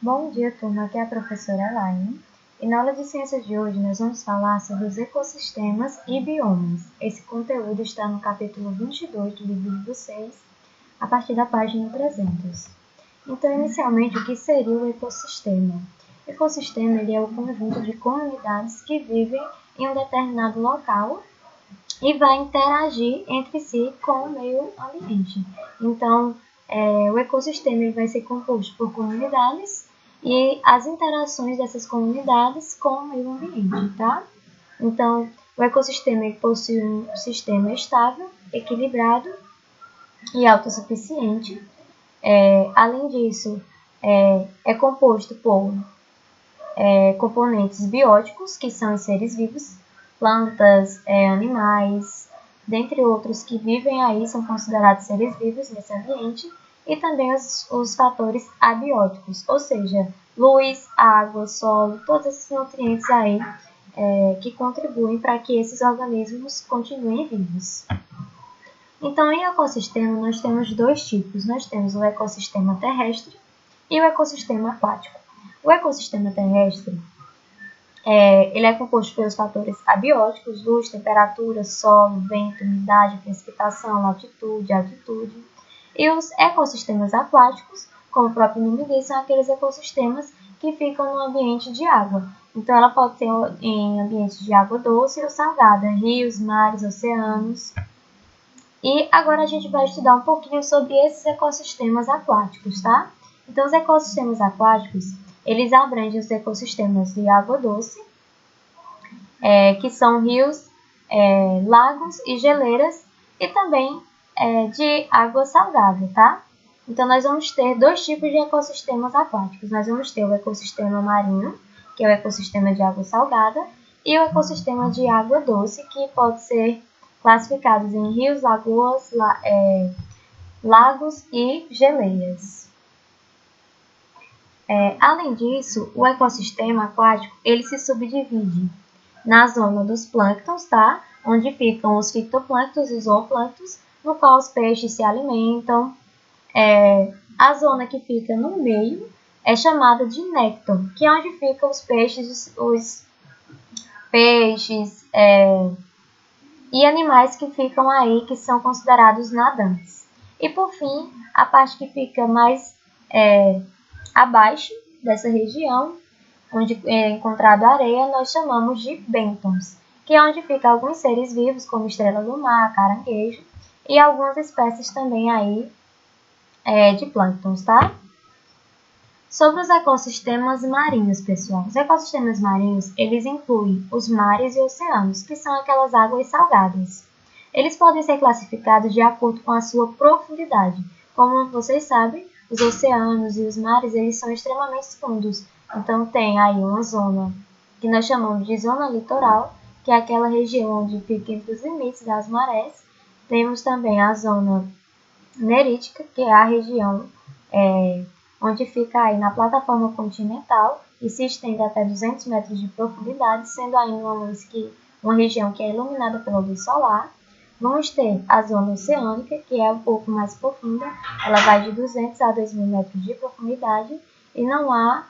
Bom dia, turma. Aqui é a professora Elaine. E na aula de ciências de hoje, nós vamos falar sobre os ecossistemas e biomas. Esse conteúdo está no capítulo 22 do livro 6, a partir da página 300. Então, inicialmente, o que seria o ecossistema? O ecossistema ele é o conjunto de comunidades que vivem em um determinado local e vai interagir entre si com o meio ambiente. Então, o ecossistema ele vai ser composto por comunidades e as interações dessas comunidades com o meio ambiente, tá? Então, o ecossistema ele possui um sistema estável, equilibrado e autossuficiente. Além disso, é composto por componentes bióticos, que são os seres vivos, plantas, animais, dentre outros que vivem aí, são considerados seres vivos nesse ambiente, e também os fatores abióticos, ou seja, luz, água, solo, todos esses nutrientes aí que contribuem para que esses organismos continuem vivos. Então, em ecossistema, nós temos dois tipos. Nós temos o ecossistema terrestre e o ecossistema aquático. O ecossistema terrestre ele é composto pelos fatores abióticos, luz, temperatura, solo, vento, umidade, precipitação, latitude, altitude. E os ecossistemas aquáticos, como o próprio nome diz, são aqueles ecossistemas que ficam no ambiente de água. Então, ela pode ser em ambientes de água doce ou salgada, rios, mares, oceanos. E agora a gente vai estudar um pouquinho sobre esses ecossistemas aquáticos, tá? Então, os ecossistemas aquáticos, eles abrangem os ecossistemas de água doce, que são rios, lagos e geleiras, e também de água salgada, tá? Então, nós vamos ter dois tipos de ecossistemas aquáticos. Nós vamos ter o ecossistema marinho, que é o ecossistema de água salgada, e o ecossistema de água doce, que pode ser classificados em rios, lagoas, lagos e geleiras. Além disso, o ecossistema aquático ele se subdivide na zona dos plânctons, tá? Onde ficam os fitoplânctons e os zooplânctons, no qual os peixes se alimentam. A zona que fica no meio é chamada de nécton, que é onde ficam os peixes e animais que ficam aí, que são considerados nadantes. E por fim, a parte que fica mais abaixo dessa região, onde é encontrado areia, nós chamamos de bentons, que é onde ficam alguns seres vivos, como estrela do mar, caranguejo, e algumas espécies também aí de plânctons, tá? Sobre os ecossistemas marinhos, pessoal. Os ecossistemas marinhos, eles incluem os mares e oceanos, que são aquelas águas salgadas. Eles podem ser classificados de acordo com a sua profundidade. Como vocês sabem, os oceanos e os mares, eles são extremamente fundos. Então, tem aí uma zona que nós chamamos de zona litoral, que é aquela região onde fica entre os limites das marés. Temos também a zona nerítica, que é a região onde fica aí na plataforma continental e se estende até 200 metros de profundidade, sendo ainda uma região que é iluminada pela luz solar. Vamos ter a zona oceânica, que é um pouco mais profunda, ela vai de 200 a 2.000 metros de profundidade e não há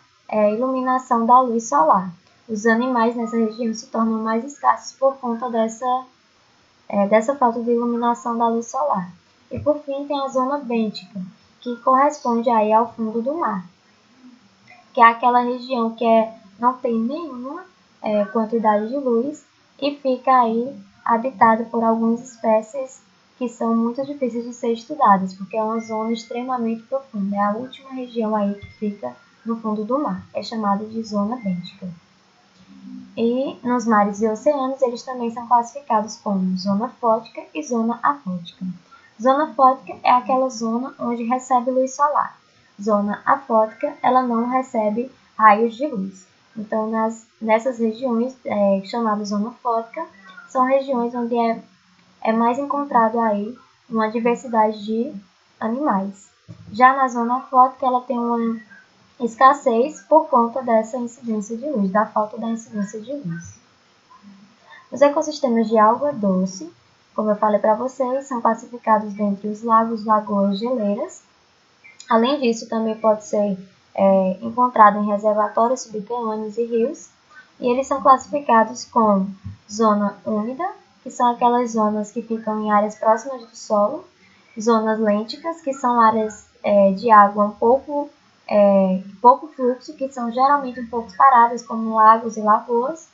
iluminação da luz solar. Os animais nessa região se tornam mais escassos por conta dessa falta de iluminação da luz solar. E por fim tem a zona bêntica, que corresponde aí ao fundo do mar, que é aquela região que não tem nenhuma quantidade de luz e fica aí habitado por algumas espécies que são muito difíceis de ser estudadas, porque é uma zona extremamente profunda. É a última região aí que fica no fundo do mar. É chamada de zona bêntica. E nos mares e oceanos, eles também são classificados como zona fótica e zona afótica. Zona fótica é aquela zona onde recebe luz solar. Zona afótica, ela não recebe raios de luz. Então, nessas regiões chamadas zona fótica, são regiões onde é mais encontrado aí uma diversidade de animais. Já na zona afótica, ela tem uma escassez por conta dessa incidência de luz, da falta da incidência de luz. Os ecossistemas de água doce, como eu falei para vocês, são classificados dentre os lagos, lagoas, geleiras. Além disso, também pode ser encontrado em reservatórios subterrâneos e rios, e eles são classificados como zona úmida, que são aquelas zonas que ficam em áreas próximas do solo, zonas lênticas, que são áreas de água pouco fluxo, que são geralmente um pouco paradas, como lagos e lagoas,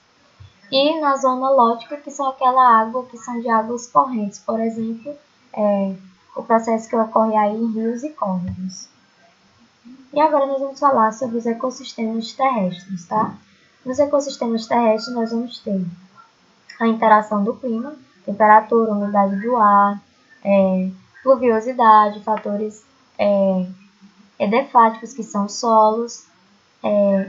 e na zona lótica, que são aquela água que são de águas correntes, por exemplo, o processo que ocorre aí em rios e córregos. E agora nós vamos falar sobre os ecossistemas terrestres, tá? Nos ecossistemas terrestres nós vamos ter a interação do clima, temperatura, umidade do ar, pluviosidade, fatores edefáticos, que são solos,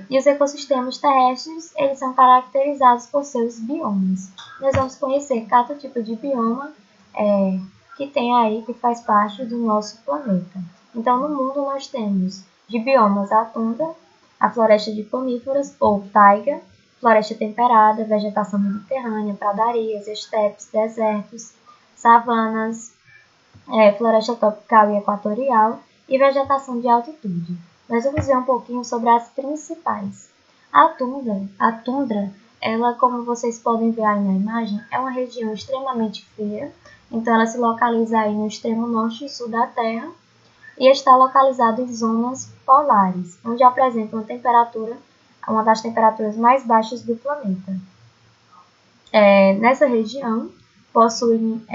e os ecossistemas terrestres, eles são caracterizados por seus biomas. Nós vamos conhecer cada tipo de bioma que tem aí, que faz parte do nosso planeta. Então, no mundo nós temos de biomas a tundra, a floresta de coníferas ou taiga, floresta temperada, vegetação mediterrânea, pradarias, estepes, desertos, savanas, floresta tropical e equatorial e vegetação de altitude. Nós vamos ver um pouquinho sobre as principais. A tundra, ela, como vocês podem ver aí na imagem, é uma região extremamente fria, então ela se localiza aí no extremo norte e sul da Terra e está localizada em zonas polares, onde apresenta uma das temperaturas mais baixas do planeta. Nessa região, possui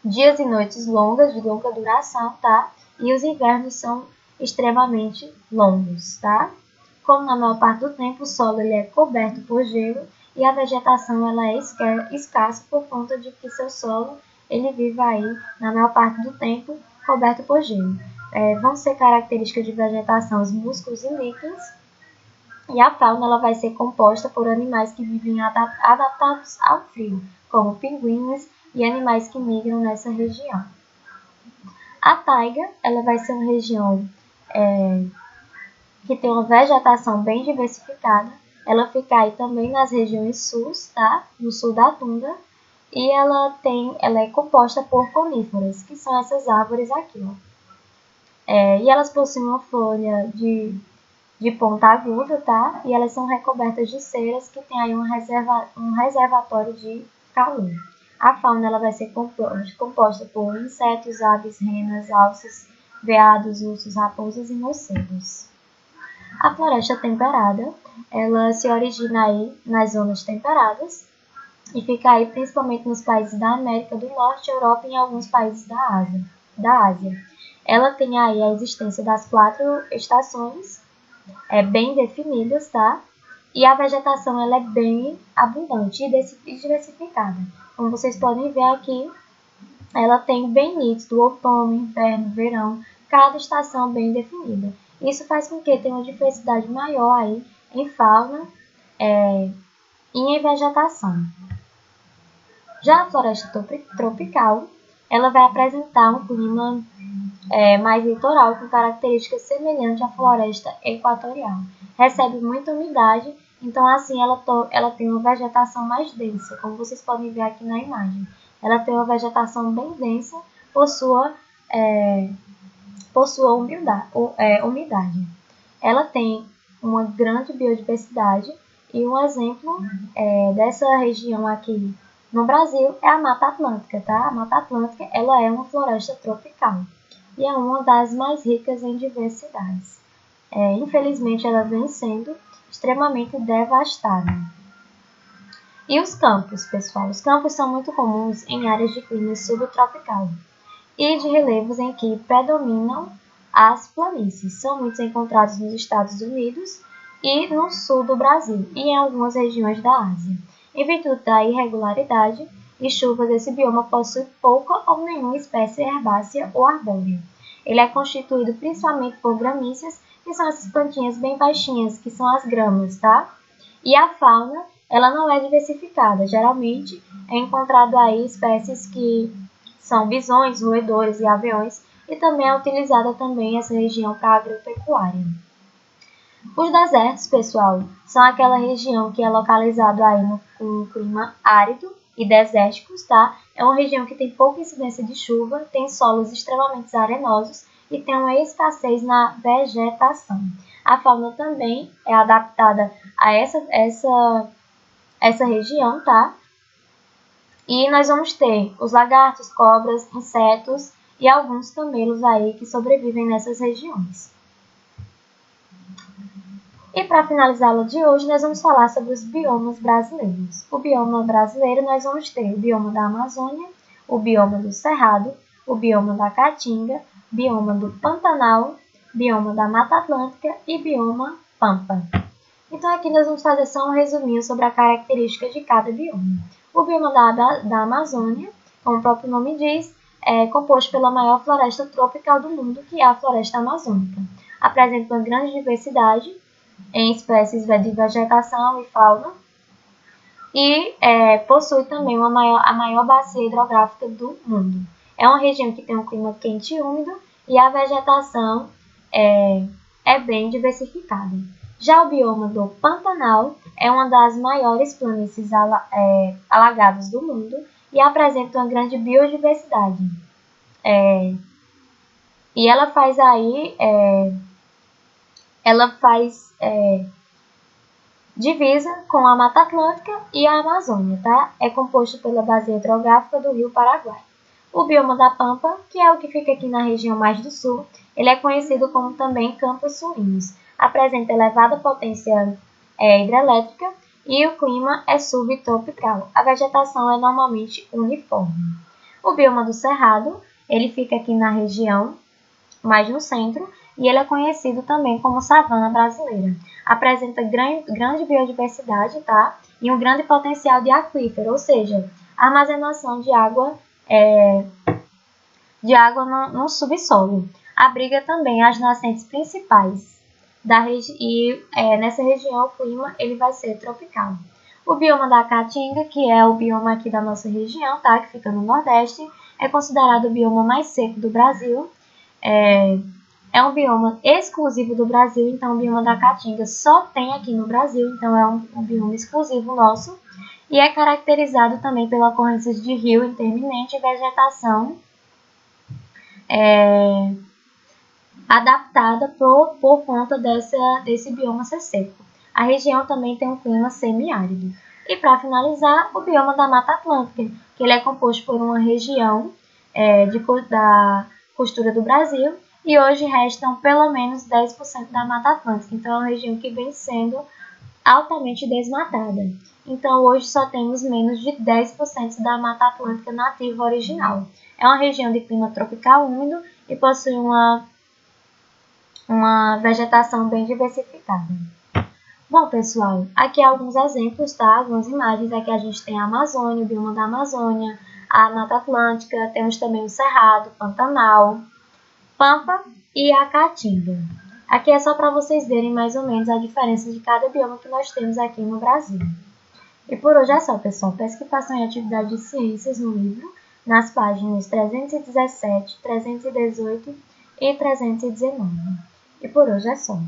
dias e noites longas, de longa duração, tá? E os invernos são extremamente longos, tá? Como na maior parte do tempo o solo ele é coberto por gelo e a vegetação ela é escassa por conta de que seu solo ele vive aí na maior parte do tempo coberto por gelo. Vão ser características de vegetação os musgos e líquens, e a fauna ela vai ser composta por animais que vivem adaptados ao frio, como pinguins e animais que migram nessa região. A taiga ela vai ser uma região que tem uma vegetação bem diversificada. Ela fica aí também nas regiões sul, tá? No sul da tundra. E ela é composta por coníferas, que são essas árvores aqui, ó. E elas possuem uma folha de ponta aguda, tá? E elas são recobertas de ceras que tem aí um reservatório de calor. A fauna ela vai ser composta por insetos, aves, renas, alces, veados, ursos, raposas e morcegos. A floresta temperada, ela se origina aí nas zonas temperadas e fica aí principalmente nos países da América do Norte, Europa e em alguns países da Ásia. Ela tem aí a existência das 4 estações bem definidas, tá? E a vegetação ela é bem abundante e diversificada. Como vocês podem ver aqui, ela tem bem nítido outono, inverno, verão, cada estação bem definida. Isso faz com que tenha uma diversidade maior aí em fauna e em vegetação. Já a floresta tropical, ela vai apresentar um clima mais litoral, com características semelhantes à floresta equatorial. Recebe muita umidade, então assim ela tem uma vegetação mais densa, como vocês podem ver aqui na imagem. Ela tem uma vegetação bem densa por sua umidade. Ela tem uma grande biodiversidade e um exemplo dessa região aqui no Brasil é a Mata Atlântica, tá? A Mata Atlântica ela é uma floresta tropical e é uma das mais ricas em diversidades. Infelizmente, ela vem sendo extremamente devastada. E os campos, pessoal? Os campos são muito comuns em áreas de clima subtropical e de relevos em que predominam as planícies. São muitos encontrados nos Estados Unidos e no sul do Brasil e em algumas regiões da Ásia. Em virtude da irregularidade e chuvas, esse bioma possui pouca ou nenhuma espécie herbácea ou arbórea. Ele é constituído principalmente por gramíneas, que são essas plantinhas bem baixinhas, que são as gramas, tá? E a fauna, ela não é diversificada. Geralmente é encontrado aí espécies que são bisões, roedores e aviões, e também é utilizada também essa região para agropecuária. Os desertos, pessoal, são aquela região que é localizada aí no clima árido e desérticos, tá? É uma região que tem pouca incidência de chuva, tem solos extremamente arenosos e tem uma escassez na vegetação. A fauna também é adaptada a essa região, tá? E nós vamos ter os lagartos, cobras, insetos e alguns camelos aí que sobrevivem nessas regiões. E para finalizar a aula de hoje, nós vamos falar sobre os biomas brasileiros. O bioma brasileiro, nós vamos ter o bioma da Amazônia, o bioma do Cerrado, o bioma da Caatinga, bioma do Pantanal, bioma da Mata Atlântica e bioma Pampa. Então aqui nós vamos fazer só um resuminho sobre a característica de cada bioma. O bioma da Amazônia, como o próprio nome diz, é composto pela maior floresta tropical do mundo, que é a floresta amazônica. Apresenta uma grande diversidade em espécies de vegetação e fauna e possui também a maior bacia hidrográfica do mundo. É uma região que tem um clima quente e úmido e a vegetação é bem diversificada. Já o bioma do Pantanal é uma das maiores planícies alagadas do mundo e apresenta uma grande biodiversidade. E ela faz divisa com a Mata Atlântica e a Amazônia, tá? É composto pela bacia hidrográfica do Rio Paraguai. O bioma da Pampa, que é o que fica aqui na região mais do sul, ele é conhecido como também Campos Suínos. Apresenta elevada potência hidrelétrica e o clima é subtropical. A vegetação é normalmente uniforme. O bioma do Cerrado, ele fica aqui na região mais no centro e ele é conhecido também como savana brasileira. Apresenta grande biodiversidade, tá? E um grande potencial de aquífero, ou seja, armazenação de água no subsolo. Abriga também as nascentes principais nessa região o clima ele vai ser tropical. O bioma da Caatinga, que é o bioma aqui da nossa região, tá? Que fica no Nordeste, é considerado o bioma mais seco do Brasil. É um bioma exclusivo do Brasil, então o bioma da Caatinga só tem aqui no Brasil, então é um bioma exclusivo nosso. E é caracterizado também pela ocorrência de rio intermitente e vegetação adaptada por conta desse bioma ser seco. A região também tem um clima semiárido. E para finalizar, o bioma da Mata Atlântica, que ele é composto por uma região da costura do Brasil, e hoje restam pelo menos 10% da Mata Atlântica. Então é uma região que vem sendo altamente desmatada. Então hoje só temos menos de 10% da Mata Atlântica nativa original. É uma região de clima tropical úmido e possui uma vegetação bem diversificada. Bom, pessoal, aqui alguns exemplos, tá? Algumas imagens. Aqui a gente tem a Amazônia, o bioma da Amazônia, a Mata Atlântica, temos também o Cerrado, Pantanal, Pampa e a Caatinga. Aqui é só para vocês verem mais ou menos a diferença de cada bioma que nós temos aqui no Brasil. E por hoje é só, pessoal. Peço que façam em atividade de ciências no livro, nas páginas 317, 318 e 319. E por hoje é só.